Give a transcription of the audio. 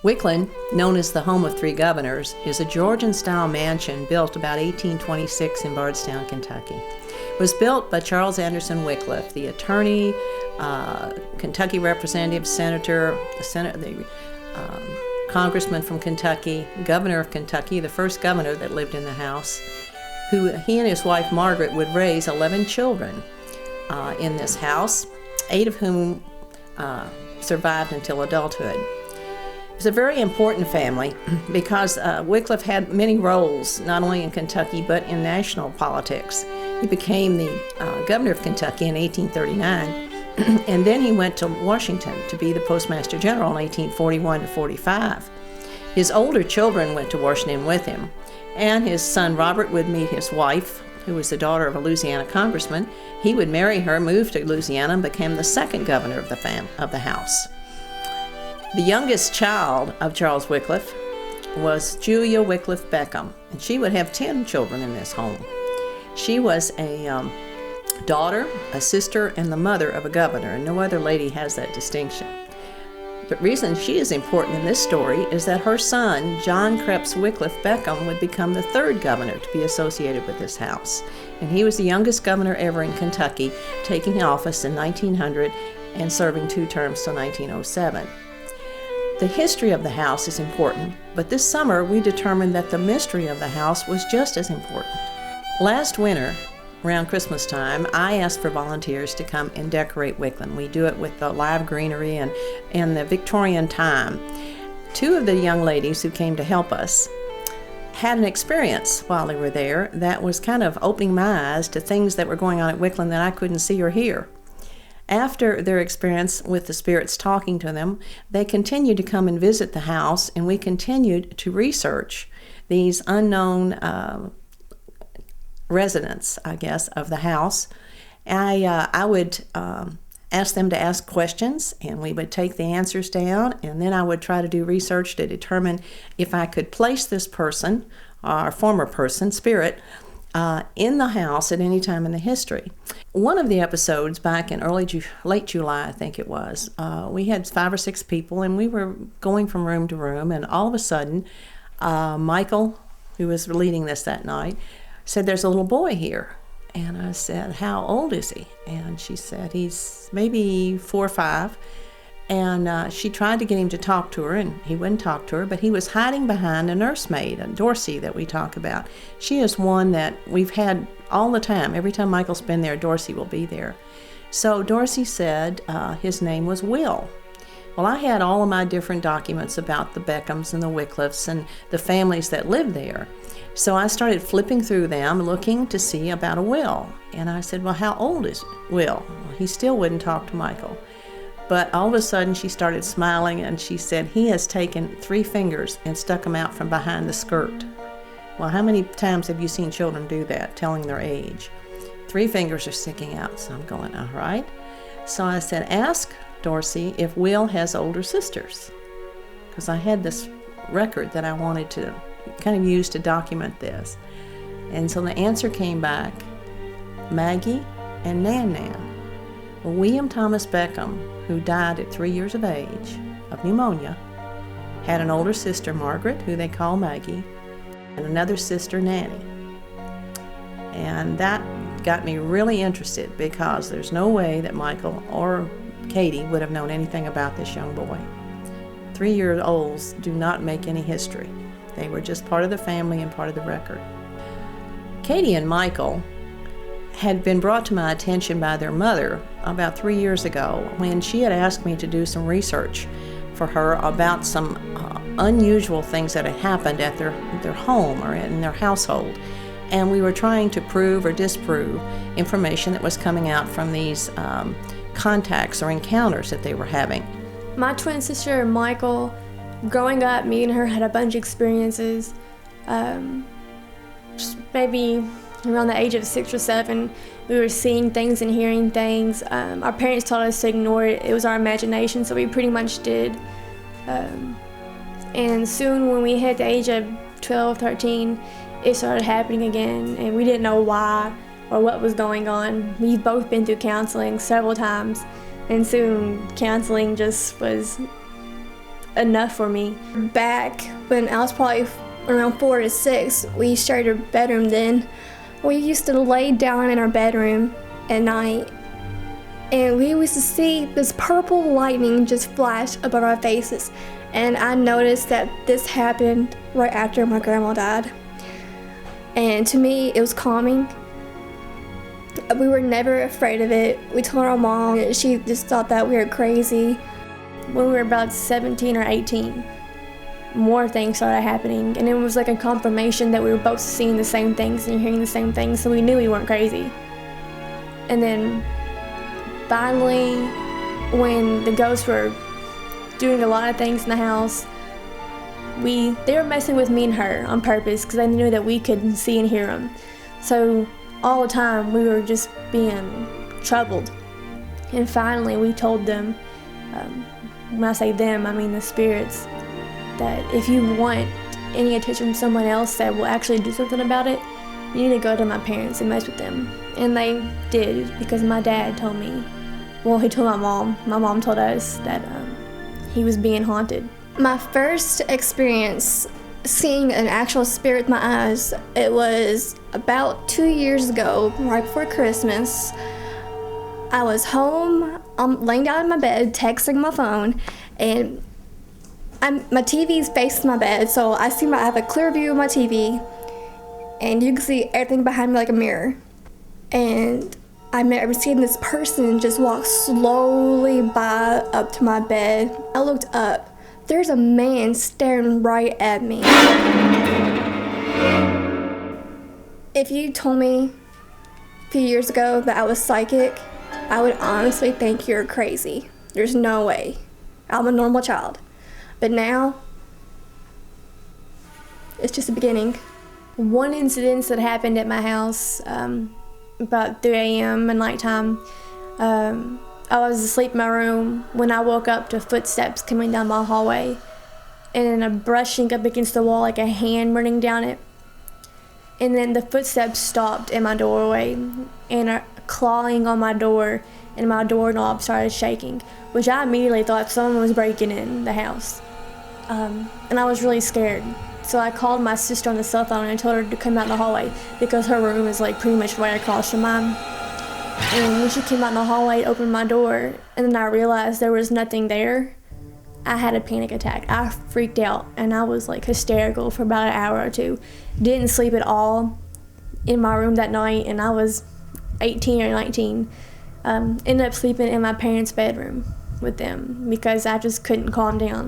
Wickland, known as the home of three governors, is a Georgian-style mansion built about 1826 in Bardstown, Kentucky. It was built by Charles Anderson Wickliffe, the attorney, Kentucky representative, senator, the congressman from Kentucky, governor of Kentucky, the first governor that lived in the house, who he and his wife Margaret would raise 11 children in this house, 8 of whom survived until adulthood. It was a very important family because Wickliffe had many roles, not only in Kentucky but in national politics. He became the governor of Kentucky in 1839, and then he went to Washington to be the Postmaster General in 1841 to 45. His older children went to Washington with him, and his son Robert would meet his wife, who was the daughter of a Louisiana congressman. He would marry her, move to Louisiana, and became the second governor of the house. The youngest child of Charles Wickliffe was Julia Wickliffe Beckham, and she would have 10 children in this home. She was a daughter, a sister, and the mother of a governor, and no other lady has that distinction. The reason she is important in this story is that her son, John Crepes Wickliffe Beckham, would become the third governor to be associated with this house. And he was the youngest governor ever in Kentucky, taking office in 1900 and serving 2 terms till 1907. The history of the house is important, but this summer we determined that the mystery of the house was just as important. Last winter, around Christmas time, I asked for volunteers to come and decorate Wickland. We do it with the live greenery and the Victorian time. 2 of the young ladies who came to help us had an experience while they were there that was kind of opening my eyes to things that were going on at Wickland that I couldn't see or hear. After their experience with the spirits talking to them, they continued to come and visit the house, and we continued to research these unknown residents, I guess, of the house. I would ask them to ask questions, and we would take the answers down, and then I would try to do research to determine if I could place this person, or former person, spirit, in the house at any time in the history. One of the episodes back in late July, I think it was, we had 5 or 6 people, and we were going from room to room, and all of a sudden, Michael, who was leading this that night, said, "There's a little boy here." And I said, "How old is he?" And she said, "He's maybe 4 or 5. And she tried to get him to talk to her, and he wouldn't talk to her, but he was hiding behind a nursemaid, Dorsey, that we talk about. She is one that we've had all the time. Every time Michael's been there, Dorsey will be there. So Dorsey said his name was Will. Well, I had all of my different documents about the Beckhams and the Wickliffes and the families that lived there. So I started flipping through them, looking to see about a Will. And I said, "Well, how old is Will?" Well, he still wouldn't talk to Michael. But all of a sudden she started smiling, and she said, "He has taken 3 fingers and stuck them out from behind the skirt." Well, how many times have you seen children do that, telling their age? 3 fingers are sticking out. So I'm going, all right. So I said, "Ask Dorsey if Will has older sisters," because I had this record that I wanted to kind of use to document this. And so the answer came back, Maggie and Nan Nan. Well, William Thomas Beckham, who died at 3 years of age of pneumonia, had an older sister, Margaret, who they call Maggie, and another sister, Nanny. And that got me really interested, because there's no way that Michael or Katie would have known anything about this young boy. 3-year-olds do not make any history. They were just part of the family and part of the record. Katie and Michael had been brought to my attention by their mother about 3 years ago, when she had asked me to do some research for her about some unusual things that had happened at their home or in their household. And we were trying to prove or disprove information that was coming out from these contacts or encounters that they were having. My twin sister, Michael, growing up, me and her had a bunch of experiences. Maybe around the age of 6 or 7, we were seeing things and hearing things. Our parents told us to ignore it. It was our imagination, so we pretty much did. And soon when we hit the age of 12, 13, it started happening again, and we didn't know why or what was going on. We've both been through counseling several times, and soon counseling just was enough for me. Back when I was probably around 4 to 6, we shared a bedroom then. We used to lay down in our bedroom at night, and we used to see this purple lightning just flash above our faces. And I noticed that this happened right after my grandma died. And to me, it was calming. We were never afraid of it. We told our mom, and she just thought that we were crazy. When we were about 17 or 18, more things started happening, and it was like a confirmation that we were both seeing the same things and hearing the same things, so we knew we weren't crazy. And then finally, when the ghosts were doing a lot of things in the house, they were messing with me and her on purpose because they knew that we could see and hear them. So all the time we were just being troubled. And finally we told them, when I say them, I mean the spirits, that if you want any attention from someone else that will actually do something about it, you need to go to my parents and mess with them. And they did, because my dad told me, well, he told my mom. My mom told us that he was being haunted. My first experience seeing an actual spirit with my eyes, it was about 2 years ago, right before Christmas. I was home, I'm laying down in my bed, texting my phone, and my TV's facing my bed, so I have a clear view of my TV, and you can see everything behind me like a mirror. And I remember seeing this person just walk slowly by up to my bed. I looked up. There's a man staring right at me. If you told me a few years ago that I was psychic, I would honestly think you're crazy. There's no way. I'm a normal child. But now, it's just the beginning. One incident that happened at my house about 3 a.m. at nighttime, I was asleep in my room when I woke up to footsteps coming down my hallway and a brushing up against the wall, like a hand running down it. And then the footsteps stopped in my doorway and are clawing on my door, and my doorknob started shaking, which I immediately thought someone was breaking in the house. And I was really scared. So I called my sister on the cell phone and told her to come out in the hallway because her room is like pretty much right across from mine. And when she came out in the hallway, opened my door, and then I realized there was nothing there, I had a panic attack. I freaked out, and I was like hysterical for about an hour or two. Didn't sleep at all in my room that night, and I was 18 or 19. Ended up sleeping in my parents' bedroom with them because I just couldn't calm down.